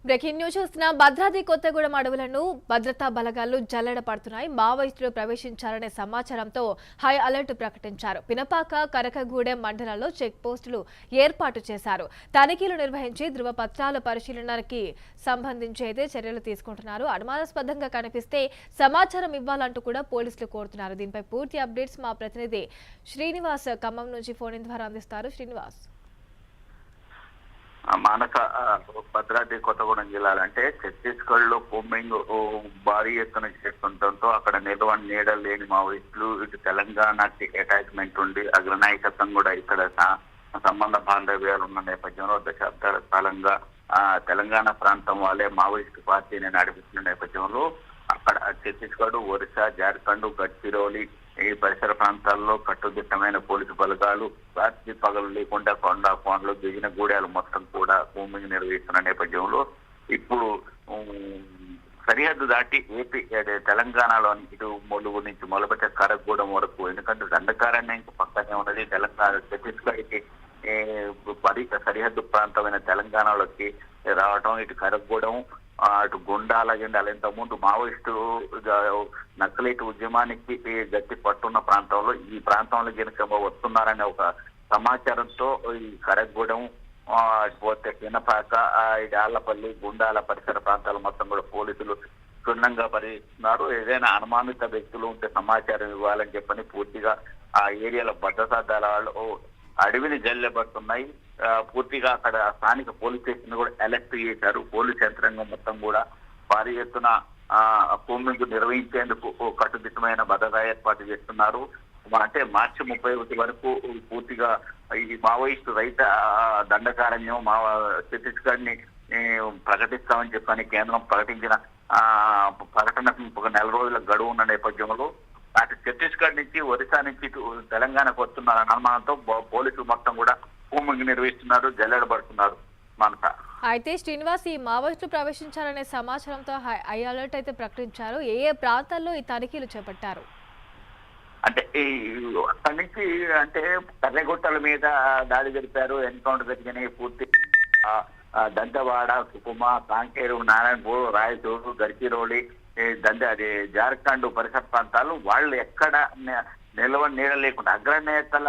Breaking news చూసిన భద్రాద్రి కొత్తగూడెం అడవులను భద్రతా బలగాలు జల్లెడ పడుతున్నాయి. మావోయిస్టులు ప్రవేశించారనే సమాచారంతో హై అలర్ట్ ప్రకటించారు. పినపాక కరకగూడెం మండలాల్లో చెక్ పోస్టులు ఏర్పాటు చేశారు. తనిఖీలు నిర్వహించి ధృవపత్రాల పరిశీలనకి సంబంధించి అయితే చర్యలు తీసుకుంటున్నారు. అనుమానాస్పదంగా కనిపిస్తే సమాచారం ఇవ్వాలంటూ కూడా పోలీసులు కోరుతున్నారు. దీనిపై పూర్తి అప్డేట్స్ మా ప్రతినిధి శ్రీనివాస్ ఖమ్మం నుంచి ఫోన్ ద్వారా అందిస్తారు. శ్రీనివాస్. మానక భద్రాద్రి కొత్తగూడెం జిల్లాలంటే ఛత్తీస్గఢ్ లో కూంబింగ్ భారీ ఎత్తున చేస్తుండటంతో అక్కడ నీడ లేని మావోయిస్టులు ఇటు తెలంగాణకి అటాచ్మెంట్ ఉండి అగ్రనాయకత్వం కూడా ఇక్కడ సంబంధ బాంధవ్యాలు ఉన్న నేపథ్యంలో దశాబ్దాల కాలంగా తెలంగాణ ప్రాంతం వాళ్ళే మావోయిస్టు పార్టీని నడిపిస్తున్న నేపథ్యంలో అక్కడ ఛత్తీస్గఢ్, ఒరిస్సా, జార్ఖండ్, గడ్చిరోలి ఈ పరిసర ప్రాంతాల్లో కట్టుదిట్టమైన పోలీసు బలగాలు రాత్రి పగలు లేకుండా కొండ కోనలు దిగిన గూడాలు మొత్తం కూడా కూంబింగ్ నిర్వహిస్తున్న నేపథ్యంలో ఇప్పుడు సరిహద్దు దాటి ఏపీ తెలంగాణలోని ఇటు ములుగు నుంచి మొదలుపెట్టే కరగూడెం వరకు, ఎందుకంటే దండకారణ్యం పక్కనే ఉన్నది తెలంగాణ ఛత్తీస్గఢ్కి సరిహద్దు ప్రాంతమైన తెలంగాణలోకి రావటం, ఇటు కరగూడెం అటు గుండాల గిండాలు ఇంతకుముందు మావోయిస్టు నక్సలైట్ ఉద్యమానికి గట్టి పట్టున్న ప్రాంతంలో ఈ ప్రాంతంలో కనుక వస్తున్నారనే ఒక సమాచారంతో ఈ కరగూడెం పోతే పినపాక ఆళ్లపల్లి గుండాల పరిసర ప్రాంతాలు మొత్తం కూడా పోలీసులు క్షుణ్ణంగా పరిశీలిస్తున్నారు. ఏదైనా అనుమానిత వ్యక్తులు ఉంటే సమాచారం ఇవ్వాలని చెప్పని పూర్తిగా ఆ ఏరియాలో భద్రతా దళాలు అడవిని జల్లెబడుతున్నాయి. పూర్తిగా అక్కడ స్థానిక పోలీస్ స్టేషన్ కూడా అలర్ట్ చేశారు. పోలీస్ యంత్రాంగం మొత్తం కూడా భారీ ఎత్తున కూంబింగ్ నిర్వహించేందుకు కట్టుదిట్టమైన భద్రత ఏర్పాటు చేస్తున్నారు. అంటే మార్చి 31 వరకు పూర్తిగా ఈ మావోయిస్టు రైత దండకారణ్యం ఛత్తీస్గఢ్ ని ప్రకటిస్తామని చెప్పని కేంద్రం ప్రకటించిన ప్రకటనకు ఒక 4 రోజుల గడువు ఉన్న నేపథ్యంలో అటు ఛత్తీస్గఢ్ నుంచి ఒరిస్సా నుంచి ఇటు తెలంగాణకు వస్తున్నారన్న అనుమానంతో పోలీసులు మొత్తం కూడా కూంబింగ్ నిర్వహిస్తున్నారు, జల్లెడబడుతున్నారు. మనక అయితే శ్రీనివాస్, ఈ మావోయిస్టులు ప్రవేశించారనే సమాచారంతో హై అలర్ట్ అయితే ప్రకటించారు. ఏ ప్రాంతాల్లో ఈ తనిఖీలు చేపట్టారు? అంటే అక్కడి నుంచి అంటే కర్రెగుట్టల మీద దాడి జరిపారు, ఎన్కౌంటర్ జరిగినాయి. పూర్తి దంతవాడ, సుకుమ, కాంకేరు, నారాయణపూర్, రాయచూరు, గడ్చిరోలి, అది జార్ఖండ్ పరిసర ప్రాంతాలు వాళ్ళు ఎక్కడ నీడ లేకుండా అగ్రనేతల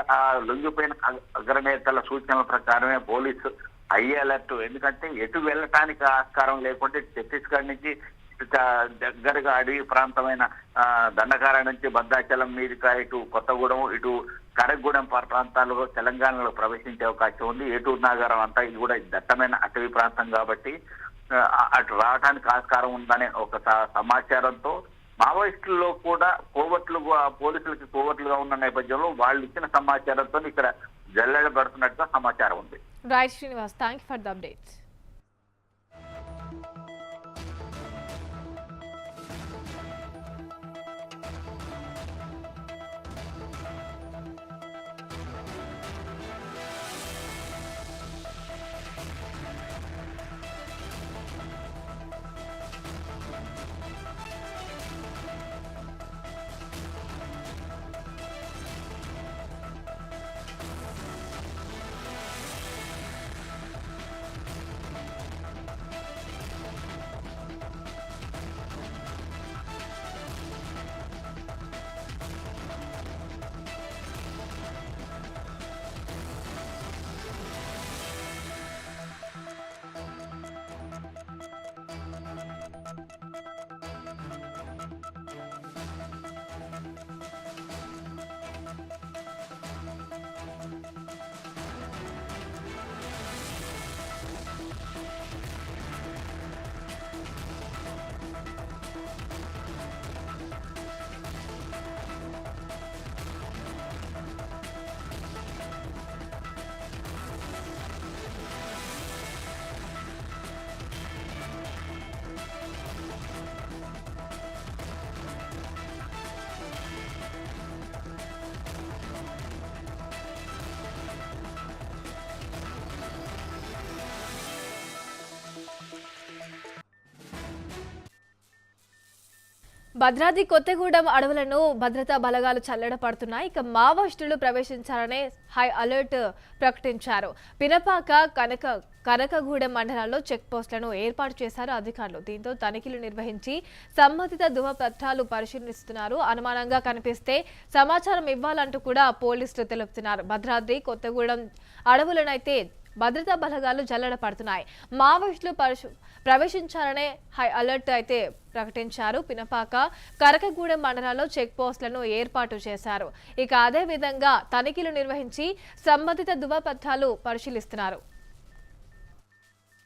లొంగిపోయిన అగ్రనేతల సూచనల ప్రకారమే పోలీసు హై అలర్ట్. ఎందుకంటే ఎటు వెళ్ళటానికి ఆస్కారం లేకుంటే ఛత్తీస్గఢ్ నుంచి దగ్గరగా అడవి ప్రాంతమైన దండకార నుంచి భద్రాచలం మీదుగా ఇటు కొత్తగూడెం, ఇటు కరగూడెం ప్రాంతాల్లో తెలంగాణలో ప్రవేశించే అవకాశం ఉంది. ఏటూరు నాగారం అంతా ఇది కూడా దట్టమైన అటవీ ప్రాంతం కాబట్టి అటు రావడానికి ఆస్కారం ఉందనే ఒక సమాచారంతో మావోయిస్టుల్లో కూడా పోలీసులకి కోవట్లుగా ఉన్న నేపథ్యంలో వాళ్ళు ఇచ్చిన సమాచారంతో ఇక్కడ జల్లెడబడుతున్నట్టుగా సమాచారం ఉంది. Right Srinivas, thank you for the updates. Bhadradri Kothagudem అడవులను భద్రతా బలగాలు చల్లడ పడుతున్నాయి. ఇక మావోయిస్టులు ప్రవేశించారనే హై అలర్ట్ ప్రకటించారు. పినపాక కనకగూడెం మండలాల్లో చెక్ పోస్టులను ఏర్పాటు చేశారు అధికారులు. దీంతో తనిఖీలు నిర్వహించి సంబంధిత ధృవపత్రాలు పరిశీలిస్తున్నారు. అనుమానంగా కనిపిస్తే సమాచారం ఇవ్వాలంటూ కూడా పోలీసులు తెలుపుతున్నారు. భద్రాద్రి కొత్తగూడెం అడవులనైతే భద్రతా బలగాలు జల్లెడ పడుతున్నాయి. మావోయిస్టులు ప్రవేశించారనే హై అలర్ట్ అయితే ప్రకటించారు. పినపాక కనకగూడెం మండలాల్లో చెక్ పోస్టులను ఏర్పాటు చేశారు. ఇక అదే విధంగా తనిఖీలు నిర్వహించి సంబంధిత ధృవపత్రాలు పరిశీలిస్తున్నారు.